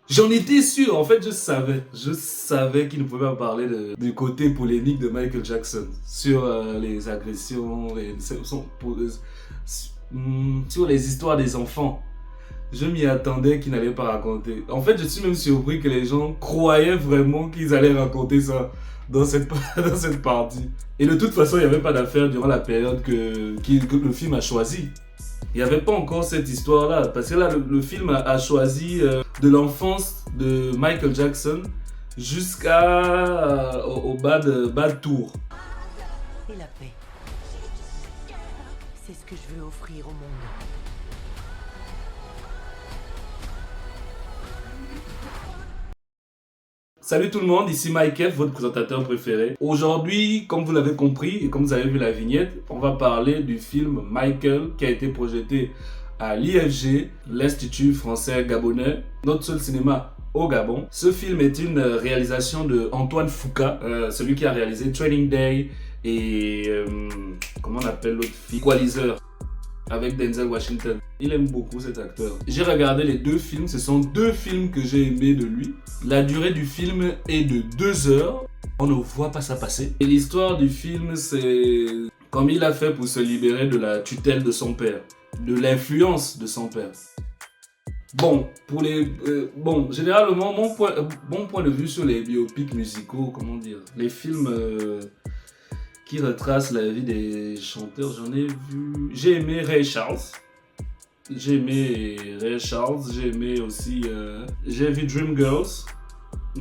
J'en étais sûr, en fait, je savais qu'il ne pouvait pas parler du côté polémique de Michael Jackson sur les agressions, sur les histoires des enfants. Je m'y attendais qu'il n'allait pas raconter. En fait, je suis même surpris que les gens croyaient vraiment qu'ils allaient raconter ça dans cette, dans cette partie. Et de toute façon, il n'y avait pas d'affaire durant la période que le film a choisi. Il n'y avait pas encore cette histoire-là. Parce que là, le film a choisi de l'enfance de Michael Jackson jusqu'à au bad tour. Et la paix. C'est ce que je veux offrir au monde. Salut tout le monde, ici Mike F, votre présentateur préféré. Aujourd'hui, comme vous l'avez compris et comme vous avez vu la vignette, on va parler du film Michael qui a été projeté à l'IFG, l'Institut français gabonais, notre seul cinéma au Gabon. Ce film est une réalisation de Antoine Fuqua, celui qui a réalisé Training Day et comment on appelle l'autre film, Equalizer, avec Denzel Washington. Il aime beaucoup cet acteur. J'ai regardé les deux films, ce sont deux films que j'ai aimés de lui. La durée du film est de 2 heures, on ne voit pas ça passer. Et l'histoire du film, c'est comme il a fait pour se libérer de la tutelle de son père, de l'influence de son père. Bon, généralement, mon point de vue sur les biopics musicaux, comment dire, les films qui retrace la vie des chanteurs. J'en ai vu. J'ai aimé Ray Charles. J'ai aimé aussi. J'ai vu Dreamgirls.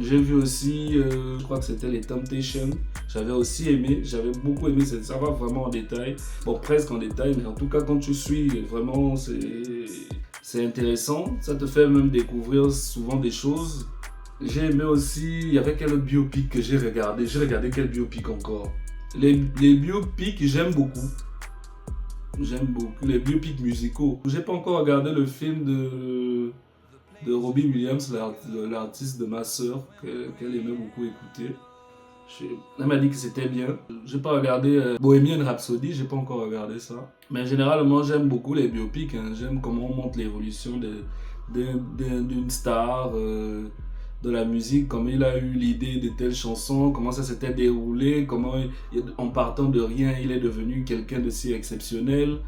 J'ai vu aussi. Je crois que c'était les Temptations. J'avais aussi aimé. J'avais beaucoup aimé. Ça va vraiment en détail. Bon, presque en détail, mais en tout cas, quand tu suis, vraiment, c'est intéressant. Ça te fait même découvrir souvent des choses. J'ai aimé aussi. Il y avait quel autre biopic que j'ai regardé? J'ai regardé quel biopic encore? Les biopics, j'aime beaucoup. J'aime beaucoup les biopics musicaux. J'ai pas encore regardé le film de Robbie Williams, l'artiste de ma soeur, qu'elle aimait beaucoup écouter. Elle m'a dit que c'était bien. J'ai pas regardé Bohemian Rhapsody, j'ai pas encore regardé ça. Mais généralement, j'aime beaucoup les biopics. Hein. J'aime comment on montre l'évolution d'une star. De la musique, comment il a eu l'idée de telles chansons, comment ça s'était déroulé, comment en partant de rien il est devenu quelqu'un de si exceptionnel.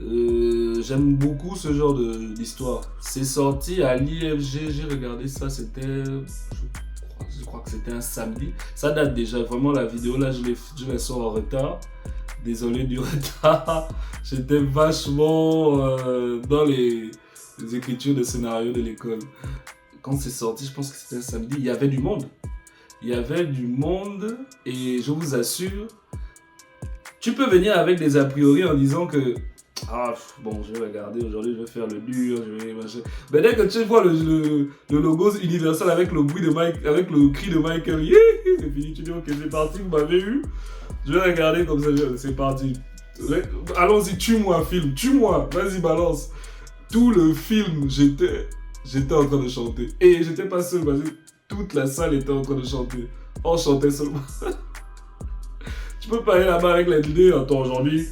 J'aime beaucoup ce genre d'histoire. C'est sorti à l'IFG, j'ai regardé ça, c'était, je crois que c'était un samedi. Ça date déjà, vraiment la vidéo là, je la sors en retard. Désolé du retard. J'étais vachement dans les écritures de scénario de l'école. Quand c'est sorti, je pense que c'était un samedi, il y avait du monde. Il y avait du monde et je vous assure, tu peux venir avec des a priori en disant que bon, je vais regarder aujourd'hui, je vais faire le dur, je vais machin. Mais dès que tu vois le logo Universal avec le bruit de Mike, avec le cri de Michael, yeah, c'est fini, tu dis ok, c'est parti, vous m'avez eu. Je vais regarder comme ça, c'est parti. Allons-y, tue-moi, film, tue-moi, vas-y, balance. Tout le film, j'étais en train de chanter. Et j'étais pas seul parce que toute la salle était en train de chanter. On chantait seulement. Tu peux pas aller là-bas avec les idées. Attends, aujourd'hui,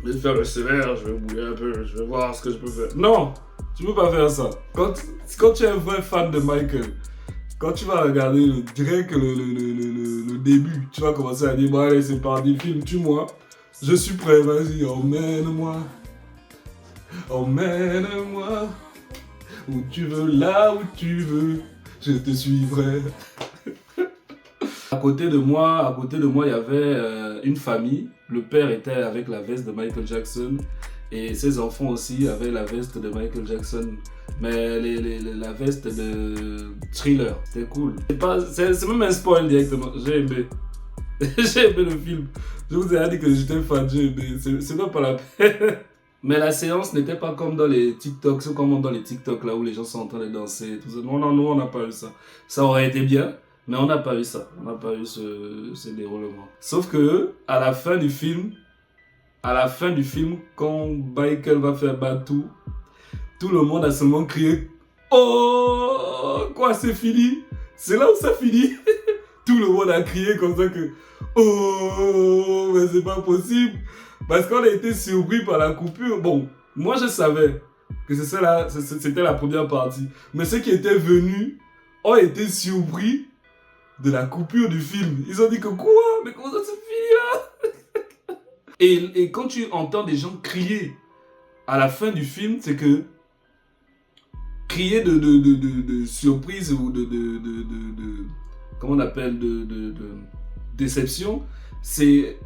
je vais faire le sévère, je vais bouger un peu, je vais voir ce que je peux faire. Non, tu peux pas faire ça. Quand tu es un vrai fan de Michael, quand tu vas regarder direct le début, tu vas commencer à dire, bon allez, c'est parti, film, tue-moi. Je suis prêt, vas-y, emmène-moi. Emmène-moi. Où tu veux, là où tu veux, je te suivrai. À côté de moi, il y avait une famille. Le père était avec la veste de Michael Jackson et ses enfants aussi avaient la veste de Michael Jackson. Mais la veste de Thriller, c'était cool. C'est même un spoil directement. J'ai aimé. J'ai aimé le film. Je vous ai dit que j'étais fan, j'ai aimé. C'est même pas la peine. Mais la séance n'était pas comme dans les TikTok, c'est comme dans les TikTok là où les gens sont en train de danser. Tout ça. Non, on n'a pas eu ça. Ça aurait été bien, mais on n'a pas eu ça. On n'a pas eu ce déroulement. Sauf que à la fin du film, quand Michael va faire Batou, tout le monde a seulement crié oh, quoi, c'est fini? C'est là où ça finit. Tout le monde a crié comme ça que oh, mais c'est pas possible. Parce qu'on a été surpris par la coupure. Bon, moi je savais. que c'était la première partie. Mais ceux qui étaient venus ont été surpris de la coupure du film. Ils ont dit que quoi? Mais comment ça se finit là? Et quand tu entends des gens crier à la fin du film, c'est que crier de surprise ou comment on appelle, de déception, c'est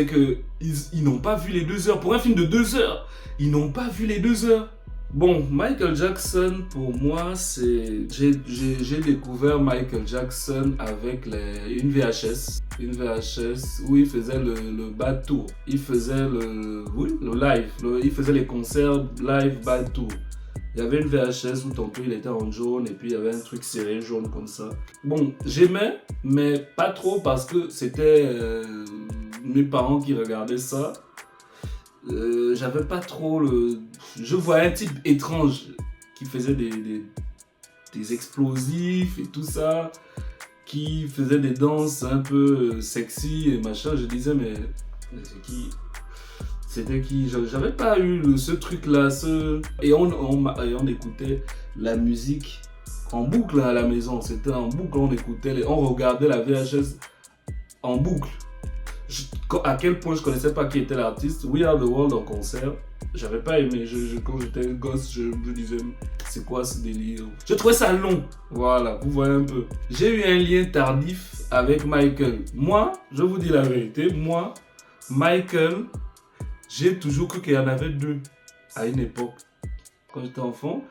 que ils n'ont pas vu les 2 heures. Pour un film de 2 heures, ils n'ont pas vu les 2 heures. Bon, Michael Jackson, pour moi, c'est... J'ai découvert Michael Jackson avec une VHS. Une VHS où il faisait le bad tour. Il faisait le live. Il faisait les concerts live bad tour. Il y avait une VHS où tantôt il était en jaune et puis il y avait un truc serré jaune comme ça. Bon, j'aimais, mais pas trop parce que c'était mes parents qui regardaient ça. J'avais pas trop le... Je voyais un type étrange qui faisait des explosifs et tout ça, qui faisait des danses un peu sexy et machin. Je disais, mais c'est qui? C'était qui? J'avais pas eu ce truc-là. Et on écoutait la musique en boucle à la maison. C'était en boucle, on regardait la VHS en boucle. À quel point je connaissais pas qui était l'artiste. We Are The World en concert, j'avais pas aimé. Quand j'étais gosse, je me disais, c'est quoi ce délire? Je trouvais ça long. Voilà, vous voyez un peu. J'ai eu un lien tardif avec Michael. Moi, je vous dis la vérité, Michael, j'ai toujours cru qu'il y en avait 2 à une époque. Quand j'étais enfant,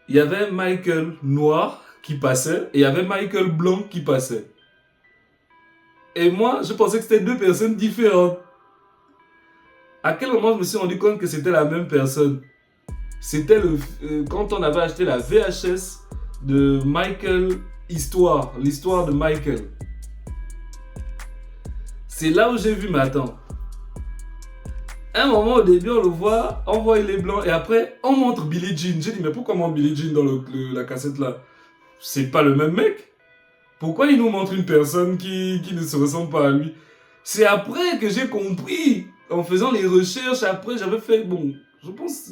il y avait Michael noir qui passait et il y avait Michael blanc qui passait. Et moi, je pensais que c'était 2 personnes différentes. À quel moment je me suis rendu compte que c'était la même personne? C'était quand on avait acheté la VHS de Michael l'histoire de Michael. C'est là où j'ai vu, mais attends. Un moment au début, on le voit, on voit il est blanc, et après, on montre Billie Jean. J'ai dit, mais pourquoi on montre Billie Jean dans la cassette là? C'est pas le même mec? Pourquoi il nous montre une personne qui ne se ressemble pas à lui? C'est après que j'ai compris. En faisant les recherches, après, j'avais fait... Bon, je pense...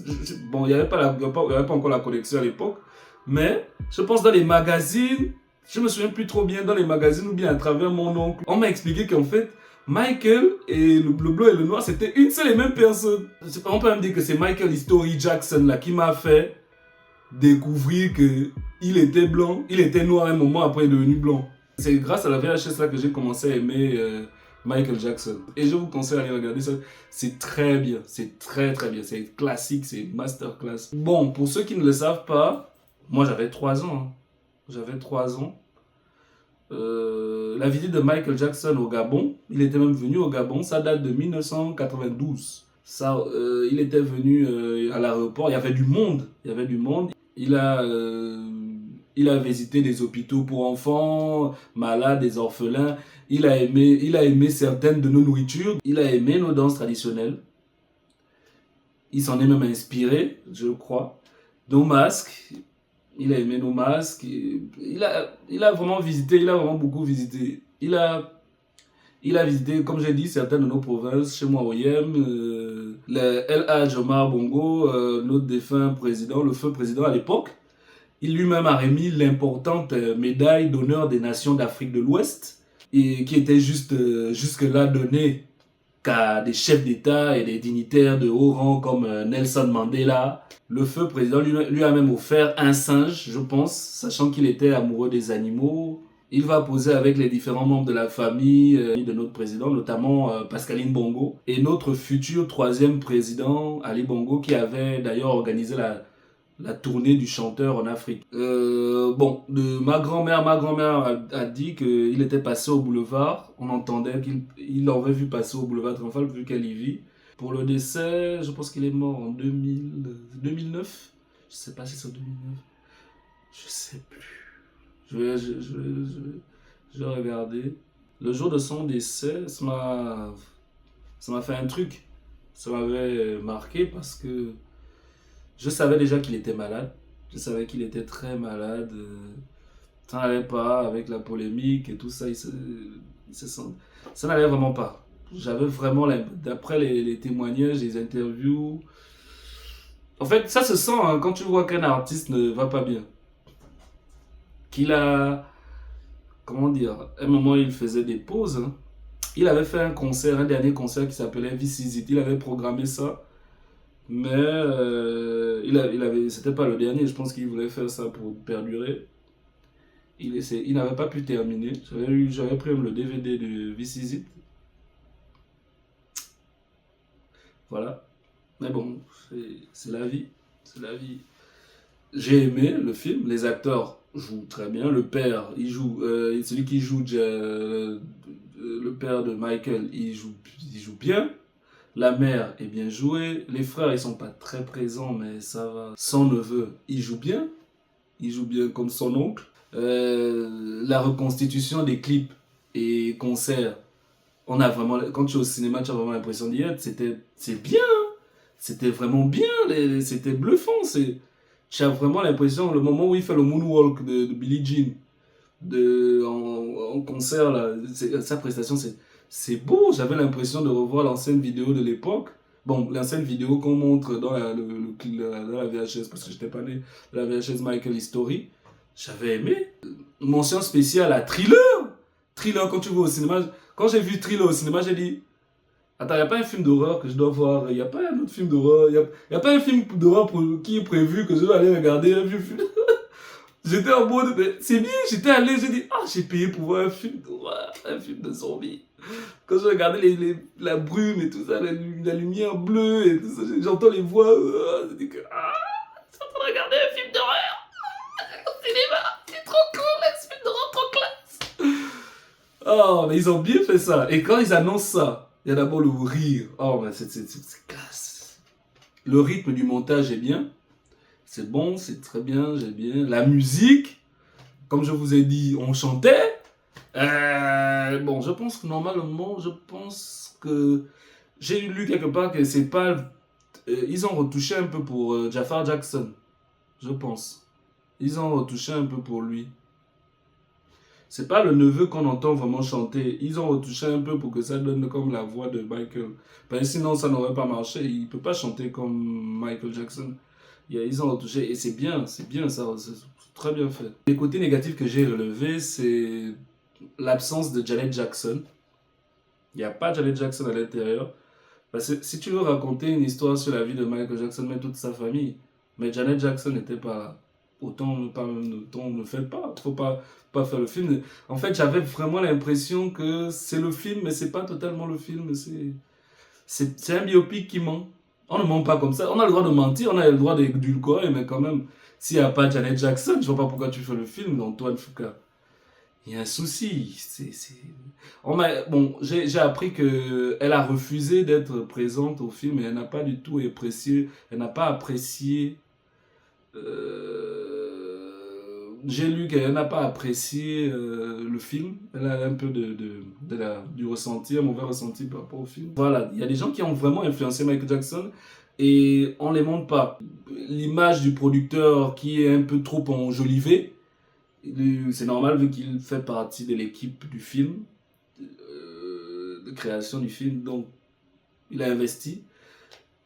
Bon, il n'y avait pas encore la connexion à l'époque. Mais, je pense dans les magazines... Je me souviens plus trop bien dans les magazines ou bien à travers mon oncle. On m'a expliqué qu'en fait, Michael et le blanc et le noir, c'était une seule et même personne. On peut même dire que c'est Michael History Jackson là, qui m'a fait découvrir qu'il était blanc, il était noir un moment, après il est devenu blanc. C'est grâce à la VHS là que j'ai commencé à aimer Michael Jackson. Et je vous conseille d'aller regarder ça. C'est très bien, c'est très très bien. C'est classique, c'est masterclass. Bon, pour ceux qui ne le savent pas, moi j'avais 3 ans. J'avais 3 ans. La visite de Michael Jackson au Gabon, il était même venu au Gabon, ça date de 1992. Il était venu à l'aéroport, il y avait du monde. Il a visité des hôpitaux pour enfants, malades, des orphelins. Il a aimé certaines de nos nourritures. Il a aimé nos danses traditionnelles. Il s'en est même inspiré, je crois. Nos masques. Il a aimé nos masques. Il a vraiment visité, il a vraiment beaucoup visité. Il a visité, comme j'ai dit, certaines de nos provinces, chez moi au Yem, le El Hadj Omar Bongo, notre défunt président, le feu président à l'époque. Il lui-même a remis l'importante médaille d'honneur des nations d'Afrique de l'Ouest, et qui était jusque-là donnée qu'à des chefs d'État et des dignitaires de haut rang comme Nelson Mandela. Le feu président lui a même offert un singe, je pense, sachant qu'il était amoureux des animaux. Il va poser avec les différents membres de la famille de notre président, notamment Pascaline Bongo, et notre futur 3e président, Ali Bongo, qui avait d'ailleurs organisé la tournée du chanteur en Afrique. Bon, ma grand-mère a dit qu'il était passé au boulevard. On entendait qu'il l'avait vu passer au boulevard Triomphal vu qu'elle y vit. Pour le décès, je pense qu'il est mort en 2009. Je sais pas si c'est en 2009. Je sais plus. Je vais regarder. Le jour de son décès, ça m'a fait un truc. Ça m'avait marqué parce que je savais déjà qu'il était malade. Je savais qu'il était très malade. Ça n'allait pas avec la polémique et tout ça. Ça n'allait vraiment pas. J'avais vraiment, d'après les témoignages, les interviews, En fait, ça se sent hein, quand tu vois qu'un artiste ne va pas bien. Qu'il a, comment dire, à un moment il faisait des pauses. Hein. Il avait fait un concert, un dernier concert qui s'appelait This Is It. Il avait programmé ça, mais c'était pas le dernier. Je pense qu'il voulait faire ça pour perdurer. Il n'avait pas pu terminer. J'avais pris même le DVD de This Is It. Voilà. Mais bon, c'est la vie. C'est la vie. J'ai aimé le film. Les acteurs jouent très bien. Le père, celui qui joue le père de Michael, il joue bien. La mère est bien jouée. Les frères, ils sont pas très présents, mais ça va. Son neveu, il joue bien. Il joue bien comme son oncle. La reconstitution des clips et concerts, on a vraiment, quand tu es au cinéma, tu as vraiment l'impression d'y être. C'est bien. C'était vraiment bien. C'était bluffant. Tu as vraiment l'impression, le moment où il fait le moonwalk de Billie Jean en concert, là, sa prestation, c'est beau. J'avais l'impression de revoir l'ancienne vidéo de l'époque. Bon, l'ancienne vidéo qu'on montre dans dans la VHS, parce que j'étais pas né, de la VHS Michael History. J'avais aimé. Mention spéciale à Thriller. Thriller, quand tu vas au cinéma. Quand j'ai vu Thriller au cinéma, j'ai dit attends, il n'y a pas un film d'horreur que je dois voir. Il n'y a pas un autre film d'horreur. Il n'y a pas un film d'horreur qui est prévu que je dois aller regarder. J'étais en mode, c'est bien, j'étais allé, j'ai dit, ah, j'ai payé pour voir un film d'horreur, un film de zombies. Quand je regardais la brume et tout ça, la lumière bleue et tout ça, j'entends les voix, j'ai dit que, ah, je suis en train de regarder un film d'horreur au cinéma, c'est trop cool, un film d'horreur trop classe. Oh, mais ils ont bien fait ça. Et quand ils annoncent ça, il y a d'abord le rire. Oh, mais c'est classe. Le rythme du montage est bien. C'est bon, c'est très bien, j'ai bien. La musique, comme je vous ai dit, on chantait. Bon, je pense que normalement, j'ai lu quelque part que c'est pas. Ils ont retouché un peu pour Jafar Jackson, je pense. Ils ont retouché un peu pour lui. C'est pas le neveu qu'on entend vraiment chanter. Ils ont retouché un peu pour que ça donne comme la voix de Michael. Ben, sinon, ça n'aurait pas marché. Il peut pas chanter comme Michael Jackson. Ils ont retouché et c'est bien, ça, c'est très bien fait. Les côtés négatifs que j'ai relevés, c'est l'absence de Janet Jackson. Il n'y a pas Janet Jackson à l'intérieur. Parce que si tu veux raconter une histoire sur la vie de Michael Jackson, mais toute sa famille, mais Janet Jackson n'était pas là. Autant ne fait pas. Faut pas faire le film. En fait, j'avais vraiment l'impression que c'est le film, mais c'est pas totalement le film. C'est un biopic qui ment. On ne ment pas comme ça. On a le droit de mentir, on a le droit d'édulcorer, mais quand même, s'il n'y a pas Janet Jackson, je ne vois pas pourquoi tu fais le film d'Antoine Fuqua. Il y a un souci. Bon, j'ai appris qu'elle a refusé d'être présente au film et elle n'a pas du tout apprécié. Elle n'a pas apprécié. J'ai lu qu'elle n'a pas apprécié le film. Elle a un peu du ressenti, un mauvais ressenti par rapport au film. Voilà, il y a des gens qui ont vraiment influencé Michael Jackson et on ne les montre pas. L'image du producteur qui est un peu trop enjolivée, c'est normal vu qu'il fait partie de l'équipe du film, de création du film, donc il a investi.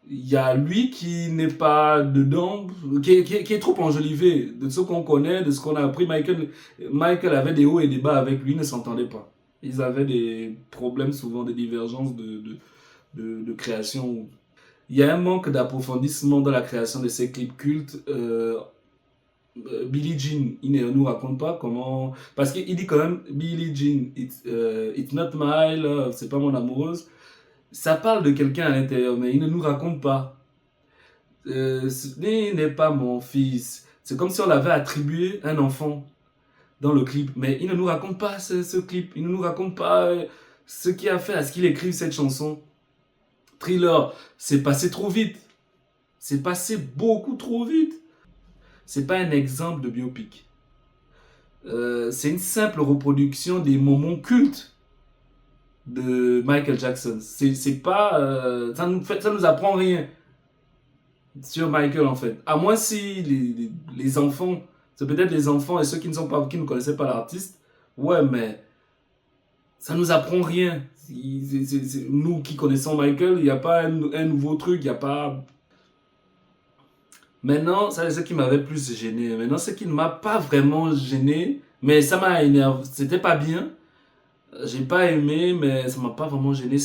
Il y a lui qui n'est pas dedans, qui est trop enjolivé. De ce qu'on connaît, de ce qu'on a appris, Michael avait des hauts et des bas avec lui, ils ne s'entendaient pas. Ils avaient des problèmes, souvent des divergences de création. Il y a un manque d'approfondissement dans la création de ces clips cultes. Billie Jean, il ne nous raconte pas comment... Parce qu'il dit quand même, Billie Jean, it's not my love, c'est pas mon amoureuse. Ça parle de quelqu'un à l'intérieur, mais il ne nous raconte pas. Ce n'est pas mon fils. C'est comme si on l'avait attribué un enfant dans le clip. Mais il ne nous raconte pas ce clip. Il ne nous raconte pas ce qui a fait à ce qu'il écrive cette chanson. Thriller, c'est passé trop vite. C'est passé beaucoup trop vite. C'est pas un exemple de biopic. C'est une simple reproduction des moments cultes de Michael Jackson. C'est pas... ça nous apprend rien sur Michael en fait. À moins si les enfants, c'est peut-être les enfants et ceux qui ne connaissaient pas l'artiste, ouais, mais ça nous apprend rien. Nous qui connaissons Michael, il n'y a pas un nouveau truc, il n'y a pas... Maintenant, ça c'est ce qui m'avait plus gêné. Maintenant, ce qui ne m'a pas vraiment gêné, mais ça m'a énervé, c'était pas bien. J'ai pas aimé, mais ça m'a pas vraiment gêné.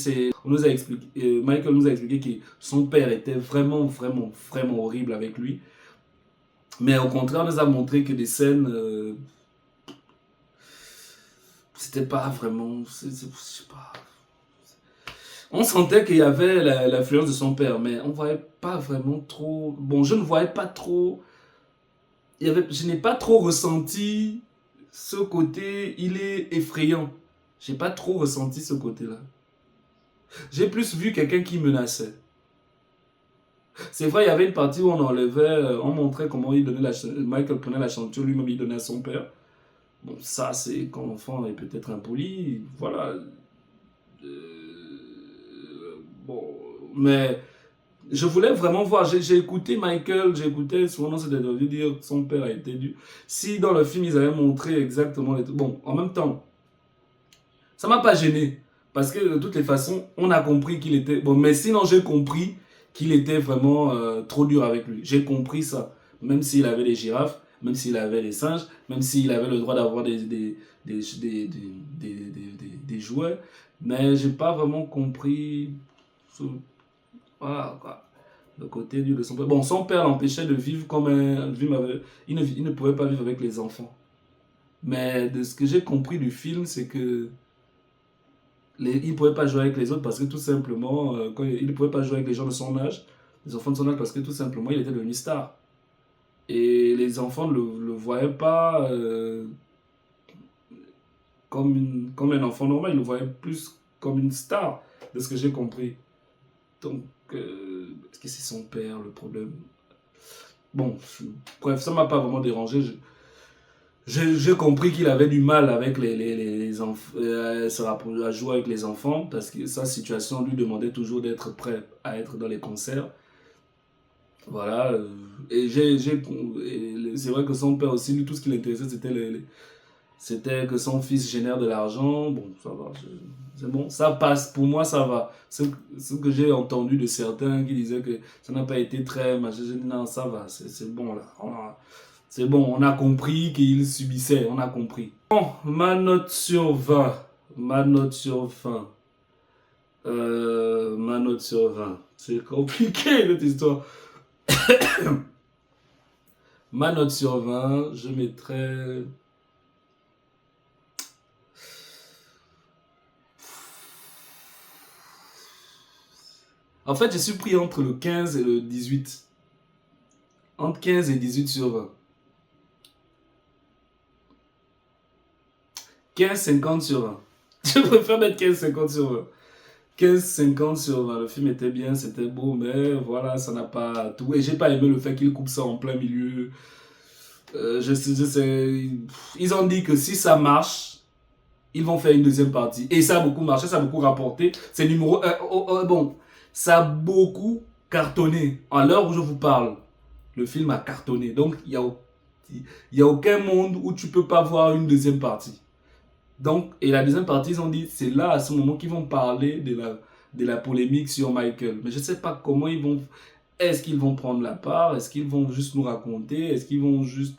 On nous a expliqué, Michael nous a expliqué que son père était vraiment, vraiment, vraiment horrible avec lui. Mais au contraire, on nous a montré que des scènes, c'était pas vraiment, je sais pas. On sentait qu'il y avait l'influence de son père, mais on voyait pas vraiment trop. Bon, je ne voyais pas trop. Je n'ai pas trop ressenti ce côté. Il est effrayant. J'ai pas trop ressenti ce côté-là. J'ai plus vu quelqu'un qui menaçait. C'est vrai, il y avait une partie où on enlevait, on montrait comment il donnait Michael prenait la chanture, lui-même il donnait à son père. Bon, ça c'est quand l'enfant est peut-être impoli, voilà. Bon, mais je voulais vraiment voir. J'ai écouté Michael, j'ai écouté souvent dans cette interview dire que son père a été dur. Si dans le film ils avaient montré exactement les trucs. Bon, en même temps, ça m'a pas gêné. Parce que de toutes les façons, on a compris qu'il était. Bon, mais sinon, j'ai compris qu'il était vraiment trop dur avec lui. J'ai compris ça. Même s'il avait des girafes, même s'il avait des singes, même s'il avait le droit d'avoir des jouets. Mais j'ai pas vraiment compris. Voilà, quoi. Le côté dur de son père. Bon, son père l'empêchait de vivre comme un. Il ne pouvait pas vivre avec les enfants. Mais de ce que j'ai compris du film, c'est que il ne pouvait pas jouer avec les autres parce que tout simplement, il ne pouvait pas jouer avec les gens de son âge, les enfants de son âge, parce que tout simplement, il était devenu star. Et les enfants ne le voyaient pas comme un enfant normal, ils le voyaient plus comme une star, de ce que j'ai compris. Donc, est-ce que c'est son père le problème? Bon, bref, ça ne m'a pas vraiment dérangé. J'ai compris qu'il avait du mal avec les enfants, à jouer avec les enfants, parce que sa situation lui demandait toujours d'être prêt à être dans les concerts. Voilà. Et c'est vrai que son père aussi, lui, tout ce qui l'intéressait, c'était que son fils génère de l'argent. Bon, ça va. C'est bon, ça passe. Pour moi, ça va. Ce que j'ai entendu de certains qui disaient que ça n'a pas été très. J'ai dit non, ça va. C'est bon, là. C'est bon, on a compris qu'il subissait, on a compris. Bon, ma note sur 20. Ma note sur 20. Ma note sur 20. C'est compliqué, cette histoire. Ma note sur 20, je mettrais... En fait, je suis pris entre le 15 et le 18. Entre 15 et 18 sur 20. 15,50 sur 20. Je préfère mettre 15,50 sur 20. 15,50 sur 20. Le film était bien, c'était beau, mais voilà, ça n'a pas tout. Et j'ai pas aimé le fait qu'il coupe ça en plein milieu. Je sais, ils ont dit que si ça marche, ils vont faire une deuxième partie. Et ça a beaucoup marché, ça a beaucoup rapporté. C'est numéro 1. Bon, ça a beaucoup cartonné. À l'heure où je vous parle, le film a cartonné. Donc, il n'y a aucun monde où tu peux pas voir une deuxième partie. Donc, et la deuxième partie, ils ont dit, c'est là, à ce moment, qu'ils vont parler de la polémique sur Michael. Mais je ne sais pas comment ils vont... Est-ce qu'ils vont prendre la part? Est-ce qu'ils vont juste nous raconter? Est-ce qu'ils vont juste...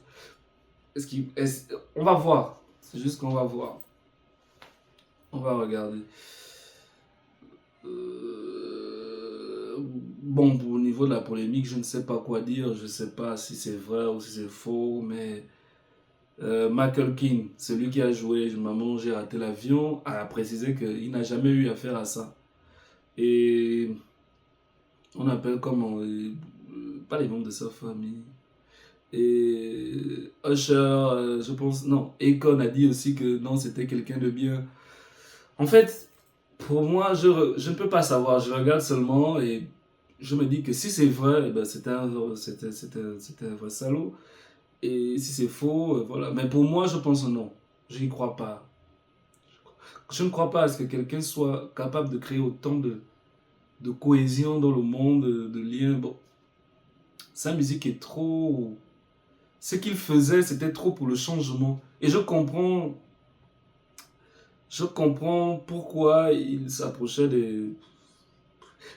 On va voir. C'est juste qu'on va voir. On va regarder. Bon, au niveau de la polémique, je ne sais pas quoi dire. Je ne sais pas si c'est vrai ou si c'est faux, mais... Michael King, celui qui a joué Maman, j'ai raté l'avion, a précisé qu'il n'a jamais eu affaire à ça. Et on appelle comment pas les membres de sa famille. Et Usher, je pense, non, Akon a dit aussi que non, c'était quelqu'un de bien. En fait, pour moi, je ne peux pas savoir. Je regarde seulement et je me dis que si c'est vrai, eh ben, c'était un vrai salaud. Et si c'est faux, voilà. Mais pour moi, je pense non. Je n'y crois pas. Je ne crois pas à ce que quelqu'un soit capable de créer autant de cohésion dans le monde, de liens. Bon, sa musique est trop... Ce qu'il faisait, c'était trop pour le changement. Et je comprends pourquoi il s'approchait des...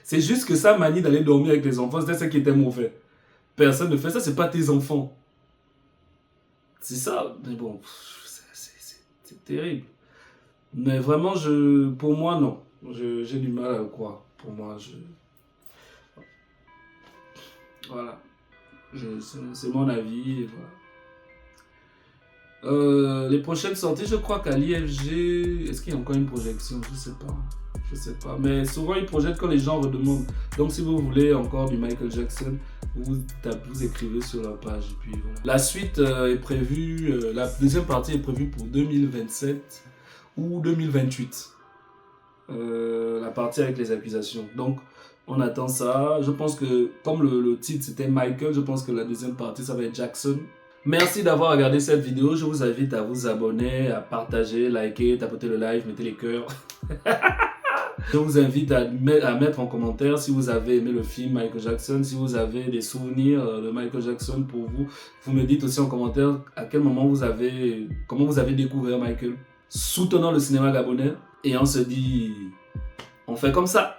C'est juste que sa manie d'aller dormir avec les enfants, c'était ce qui était mauvais. personne ne fait ça, c'est pas tes enfants. C'est ça, mais bon, c'est terrible. Mais vraiment, pour moi, non. J'ai du mal à le croire. Pour moi, voilà. C'est mon avis, et voilà. Les prochaines sorties, je crois qu'à l'IFG, est-ce qu'il y a encore une projection? Je sais pas. Je sais pas. Mais souvent, ils projettent quand les gens redemandent. Donc, si vous voulez encore du Michael Jackson, vous écrivez sur leur page. Et puis, voilà. La suite est prévue, la deuxième partie est prévue pour 2027 ou 2028. La partie avec les accusations. Donc, on attend ça. Je pense que, comme le titre c'était Michael, je pense que la deuxième partie, ça va être Jackson. Merci d'avoir regardé cette vidéo. Je vous invite à vous abonner, à partager, liker, tapoter le like, mettez les cœurs. Je vous invite à mettre en commentaire si vous avez aimé le film Michael Jackson, si vous avez des souvenirs de Michael Jackson pour vous. Vous me dites aussi en commentaire à quel moment comment vous avez découvert Michael. Soutenons le cinéma gabonais et on se dit, on fait comme ça.